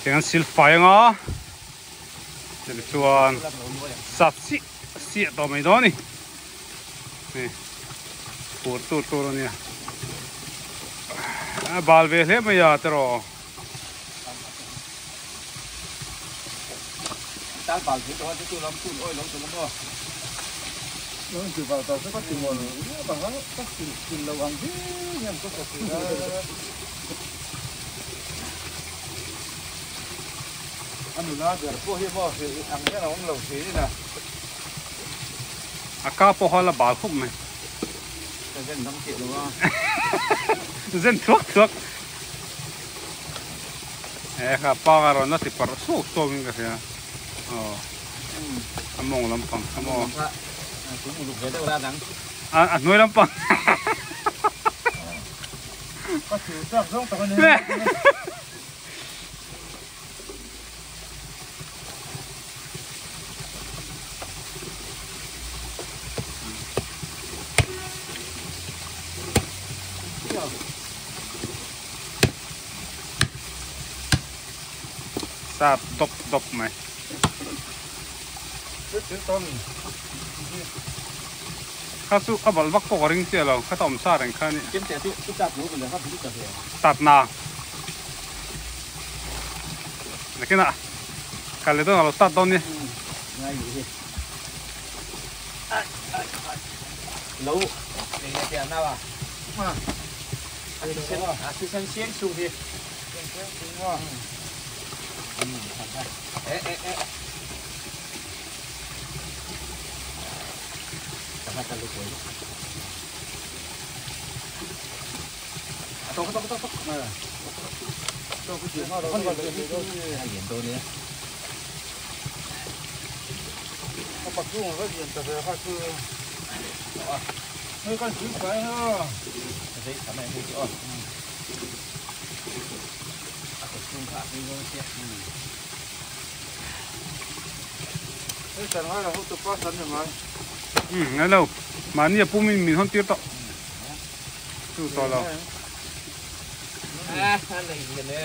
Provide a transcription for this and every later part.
tiếng xịt phải ngóจะชวนสัตว์เสียต่อไม่ได้นี่ปวดตัวเนี่ยบาลเวลเล่ไม่ยาตรอตาบาลถึงตัวจะตัวลำตุ้นอ้อยลำตุ้นลำบ่น้องคือบาลตัวก็ติดมันเนี่ยบางครั้งก็ติดระวังที่เนี่ยมันก็ติดอันนู้นนะเดี๋ยวพวกที่บ่อคืออันนี้เราเราสีนี่นะอากาศพอละบาลคุ้มไหมจะเส้นทั้งเกี่ยวหรือว่าเส้นทุกครับป้าการันติปาร์สุกตัวมิงกันเสียอ๋อขมงลำปังขมงคุณมุกเห็นได้เวลาหนังหน่วยลำปังก็ถือจับส่งตัวนี้ทราบตบไหมข้าสู้อับวักปกริงเสียเราข้าต้มซาแรงข้านี่กินแต่ที่จับหนูเป็นเลยครับที่จับเลยตัดนาเด็กน่ะการเล่นเราตัดตอนนี้ง่ายอยู่ที่รู้เป็นไงเสียน้าว่ะอันนี้เส้นคือเส้นเชียงสูงที่เส้นเชียงสูงว่ะเอ๊ะทำให้กันลุกเลยต้องต้องไปจีบเขาเราคนเลยให้เห็นตัวนี้เขาปักจุ้งก็เห็นแต่เขาคือไม่กันซื้อไปฮะใช่ทำไมไม่อ๋อปักจุ้งขาดนี่ก็เสียแต่ว่าเราตัวป้าสันยังไงงั้นเรามาเนี่ยปุ่มมีห้องตีต่อสู้ต่อเราอะไรเนี่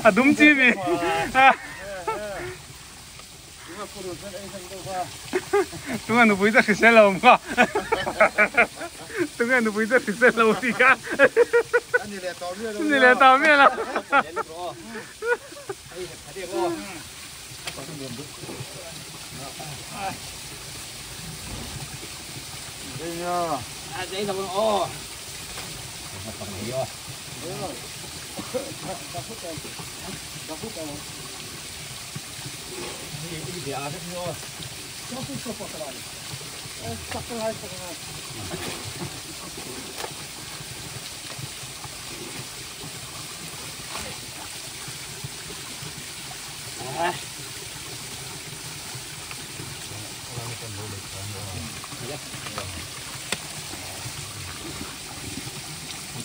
ยดุมจีบีtunga nu puita que se la umka tunga nu puita que se la utika ni le ta mie la đây là ô đi à thế thôi nó cũng sụp vào lại sắp lại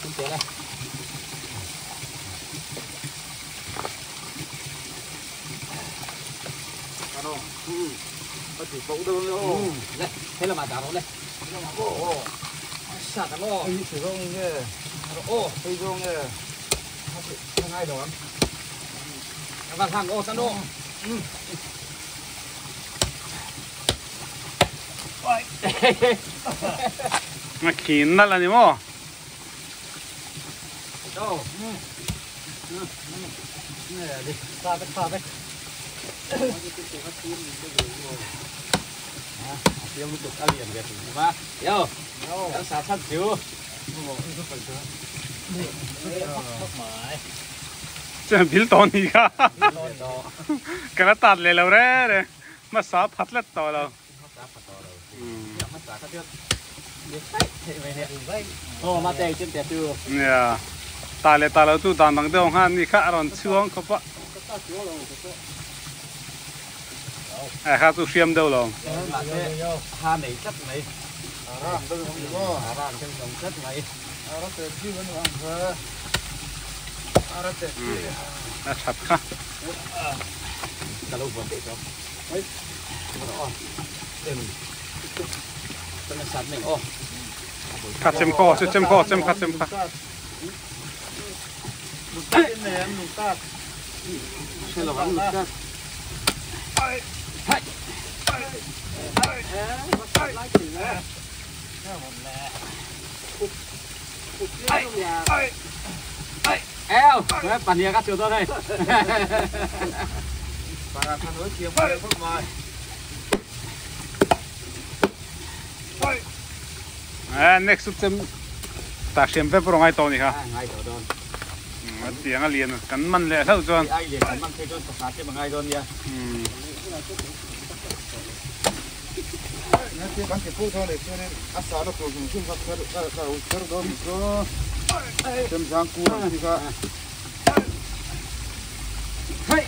chúng ta đây có chỉ bỗng đơn luôn đấy thế là mà đào nó đây ô sạt nó ấy sử dụng nhé ô sử dụng nhé không ai đồ lắm vàng hàng ô san ô mà kín đó là gì mà đâu này đi xa đấy tiêm một chút liền về mà yo nó xả sát xíuจะพิลตอนนี้ค่ะกระตัดเลยเราแร่เลยมาสาพัดเล็ดต่อเราโอ้มาเตะจิ้มเตะดูเนี่ยตาเราตู้ตามบางเดือนห้านี่ข้าร้อนช่วงเขาปะข้าตู้เฟียมเดียวลงฮาไหนจัดไหนร่างตึงของอยู่ก็ร่างตึงของจัดไหนร่างเตะที่มันวางเถอะร่างเตะที่น่าชัดค่ะกระโดดบนเตะครับเฮ้ยเต็มเป็นสัตว์หนึ่งโอ้ขัดเต็มคอชุดเต็มคอเต็มขัดเต็มขัด cái này lục cát hay là bắn lục cát eo bản địa các chiều tôi đây và thằng nói chiều mới phút mai next xem ta xem về pro ngay to này ha ngay chỗ đó tiếng là liền cắn mặn lẹ thâu cho ai liền cắn mặn thế cho sát cái bằng ngay đó nha nó chỉ bắn cái phụ thôi để cho nên áp sáu nó cũng chung các cái đó bị có thêm giang cua thì cả hey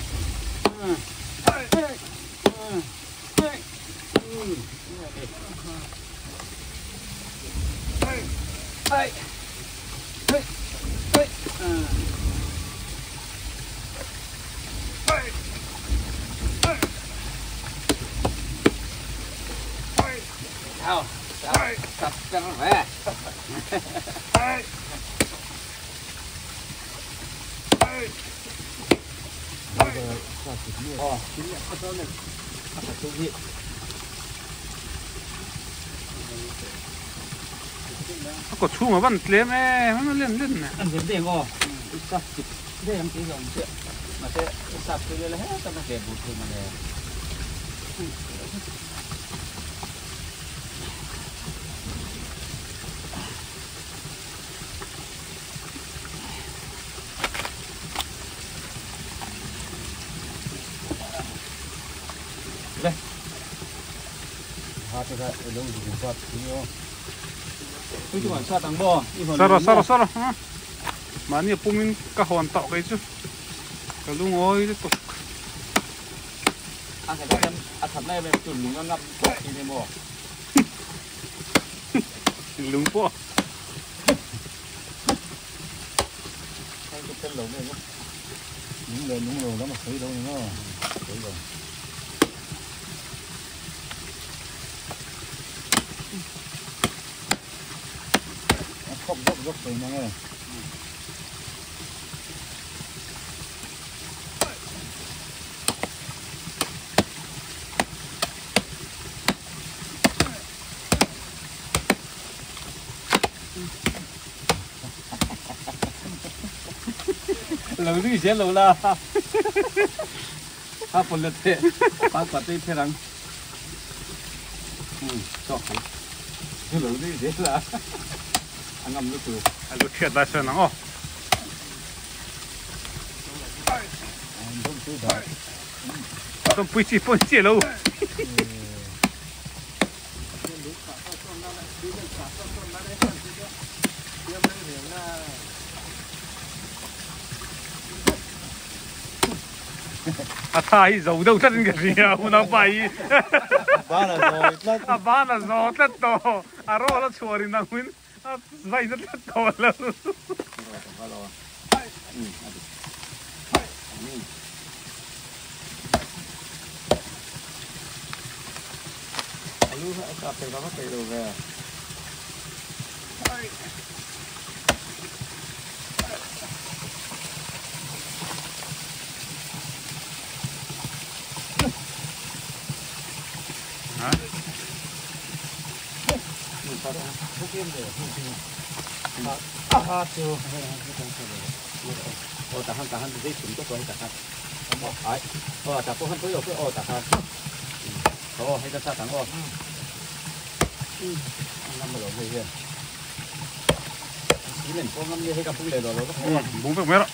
sao tập cho nó khỏe có chung mà vẫn lên em nó lên này anh đến đây ngô sắp chụp đây em chỉ dùng chuyện mà sẽ sắp cái đây là hết tao nó kẹp bụt thì mà này đây hạt cái cái lông gì cũng phát nhiều tôi chỉ còn sát thằng bò sao rồi mà nhiều bùn cả hoàn tạo cái chứ cái lúc ngồi tiếp tục anh thấy em anh thật này về tuần lúng nó ngập thì này bò lúng bò cái chân lúng này đúng rồi nó mà thấy đâu nữa thấy rồi không dốc rồi mà nghe lâu gì sẽ lâu la ha phần lật thế ba quả tây thế rằng cho lâu gì sẽ là anh ngâm nước từ anh cứ thiệt lại xem nào tôi bùi chỉ lâu thay dầu đâu tất cái gì à, nó bay. Ba là rồi. Ba là rồi tất to, rồi là chua đi năng nguyên, vậy nó tất to là. Lu cặp cái đó cái đồ về. Cả hắn thì chúng tôi có cả hắn. Đấy. Cả cô hắn tới rồi cả hắn. Hay ta thắng rồi. Năm rồi người kia. Chỉ lên con năm như hay gặp phụ đề rồi nó. Bún phải mấy đó.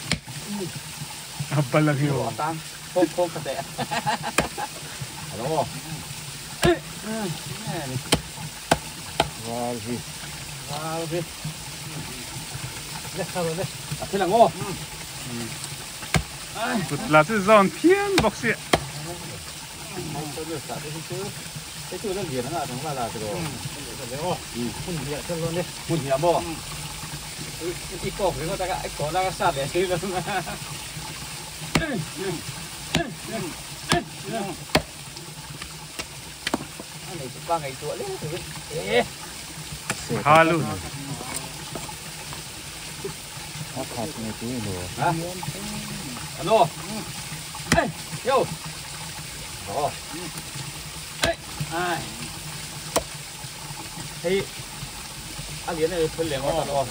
Apa lagi yo? Tang. Không thật đẹp. Đúng không? Wow gì. Wow gì. Đấy sao rồi đấy. Thế là ngon. Là cái giòn thiên bọc xịa. Cái chú nó liền nó là đúng là rồi. Hun hiệp chân luôn đi. Hun hiệp bò. Ít cỏ thì nó ta cái cỏ ra sát để chơi luôn. Anh này ba ngày tuổi đấy thử. Ha luôn. Hấp này tí đồ. Hả? Alo. Ê, vô. Đó. Ê, ai. Thì ăn liền này phân liền ngon rồi.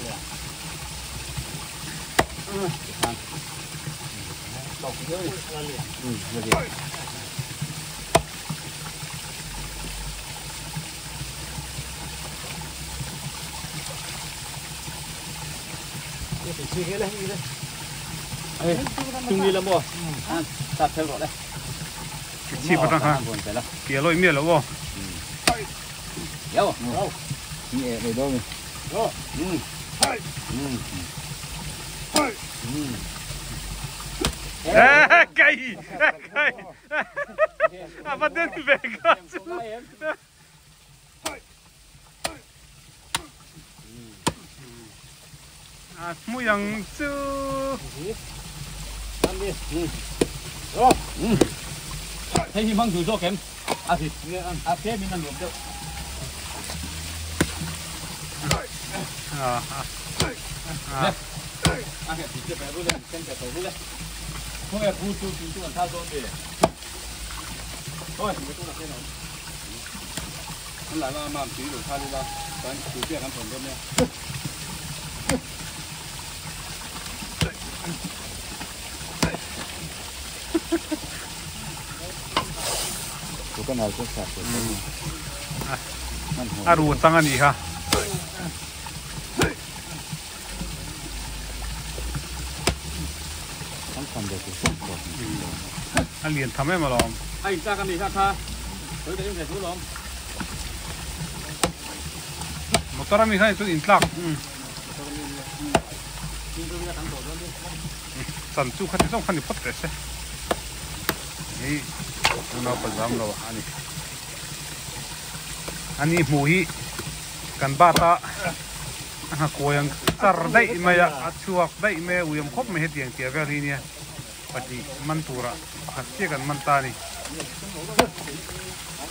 Đọc dưới. Rồi. Suy nghĩ đây đi đây. Ê, chung đi làm bộ. Sạt theo rồi đây. Chi bắt ha. Kia lôi miệt rồi vô. Yo. Nhẹ để đâu. Yo. Cây. À bắt đến về cơ. À mua yang chứ. Ăn đi. Rồi. Thấy gì mang rủi ro kém. À thì à thế mình ăn được đâu. À cái thịt phải luôn lên, xem phải luôn lên. Thôi à, phu chú ăn thao rồi đi. Thôi, mình cũng làm thế này. Anh lại mà tí rồi tha đi ra. Anh chú tiền ăn phần luôn nha. Chú cái này cũng sạch rồi. À ruột tăng anh gì ha? Anh liền thắm em mà lòng. Anh ra cái gì ra tha. Tới đây em phải chú lòng. Một tara mi khai chú in tlak. San chú khát xong khát đi phật đấy. Ấy, nó phải dám đâu anh ấy mui kan bata koyang sar dai maya achuak dai me uyam khop me hetiang tia ga ri nia pati mantura hasia kan mantani